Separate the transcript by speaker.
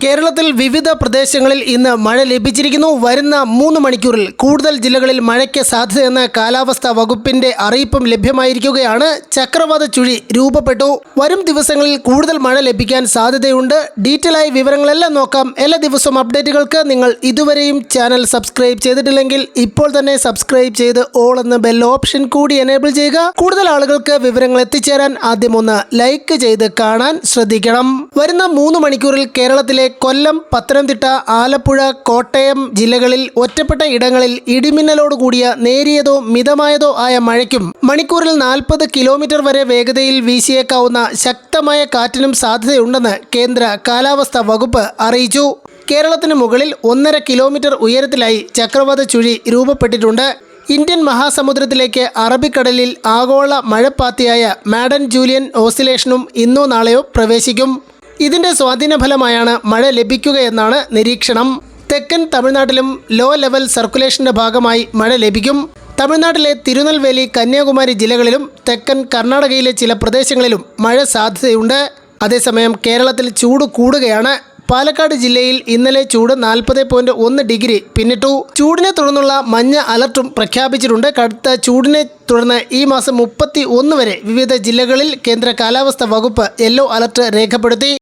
Speaker 1: കേരളത്തിൽ വിവിധ പ്രദേശങ്ങളിൽ ഇന്ന് മഴ ലഭിച്ചിരിക്കുന്നു. വരുന്ന 3 മണിക്കൂറിൽ കൂടുതൽ ജില്ലകളിൽ മഴയ്ക്ക് സാധ്യതയെന്ന് കാലാവസ്ഥാ വകുപ്പിന്റെ അറിയിപ്പും ലഭ്യമായിരിക്കുകയാണ്. ചക്രവാത ചുഴി രൂപപ്പെട്ടു. വരും ദിവസങ്ങളിൽ കൂടുതൽ മഴ ലഭിക്കാൻ സാധ്യതയുണ്ട്. ഡീറ്റെയിൽ ആയി വിവരങ്ങളെല്ലാം നോക്കാം. എല്ലാ ദിവസവും അപ്ഡേറ്റുകൾക്ക് നിങ്ങൾ ഇതുവരെയും ചാനൽ സബ്സ്ക്രൈബ് ചെയ്തിട്ടില്ലെങ്കിൽ ഇപ്പോൾ തന്നെ സബ്സ്ക്രൈബ് ചെയ്ത് ഓൾ എന്ന ബെൽ ഓപ്ഷൻ കൂടി എനേബിൾ ചെയ്യുക. കൂടുതൽ ആളുകൾക്ക് വിവരങ്ങൾ എത്തിച്ചേരാൻ ആദ്യം ഒന്ന് ലൈക്ക് ചെയ്ത് കാണാൻ ശ്രദ്ധിക്കണം. വരുന്ന 3 മണിക്കൂറിൽ കേരളത്തിലെ കൊല്ലം, പത്തനംതിട്ട, ആലപ്പുഴ, കോട്ടയം ജില്ലകളിൽ ഒറ്റപ്പെട്ട ഇടങ്ങളിൽ ഇടിമിന്നലോട് കൂടിയ നേരിയതോ മിതമായതോ ആയ മഴയ്ക്കും മണിക്കൂറിൽ 40 കിലോമീറ്റർ വരെ വേഗതയിൽ വീശിയേക്കാവുന്ന ശക്തമായ കാറ്റിനും സാധ്യതയുണ്ടെന്ന് കേന്ദ്ര കാലാവസ്ഥാ വകുപ്പ് അറിയിച്ചു. കേരളത്തിന് മുകളിൽ 1.5 കിലോമീറ്റർ ഉയരത്തിലായി ചക്രവാത ചുഴി രൂപപ്പെട്ടിട്ടുണ്ട്. ഇന്ത്യൻ മഹാസമുദ്രത്തിലേക്ക് അറബിക്കടലിൽ ആഗോള മഴപ്പാത്തിയായ മാഡൻ ജൂലിയൻ ഓസിലേഷനും ഇന്നോ നാളെയോ പ്രവേശിക്കും. ഇതിന്റെ സ്വാധീന ഫലമായാണ് മഴ ലഭിക്കുകയെന്നാണ് നിരീക്ഷണം. തെക്കൻ തമിഴ്നാട്ടിലും ലോ ലെവൽ സർക്കുലേഷന്റെ ഭാഗമായി മഴ ലഭിക്കും. തമിഴ്നാട്ടിലെ തിരുനെൽവേലി, കന്യാകുമാരി ജില്ലകളിലും തെക്കൻ കർണാടകയിലെ ചില പ്രദേശങ്ങളിലും മഴ സാധ്യതയുണ്ട്. അതേസമയം കേരളത്തിൽ ചൂട് കൂടുകയാണ്. പാലക്കാട് ജില്ലയിൽ ഇന്നലെ ചൂട് 40.1 ഡിഗ്രി പിന്നിട്ടു. ചൂടിനെ തുടർന്നുള്ള മഞ്ഞ അലർട്ടും പ്രഖ്യാപിച്ചിട്ടുണ്ട്. കടുത്ത ചൂടിനെ തുടർന്ന് ഈ മാസം 31 വരെ വിവിധ ജില്ലകളിൽ കേന്ദ്ര കാലാവസ്ഥാ വകുപ്പ് യെല്ലോ അലർട്ട് രേഖപ്പെടുത്തി.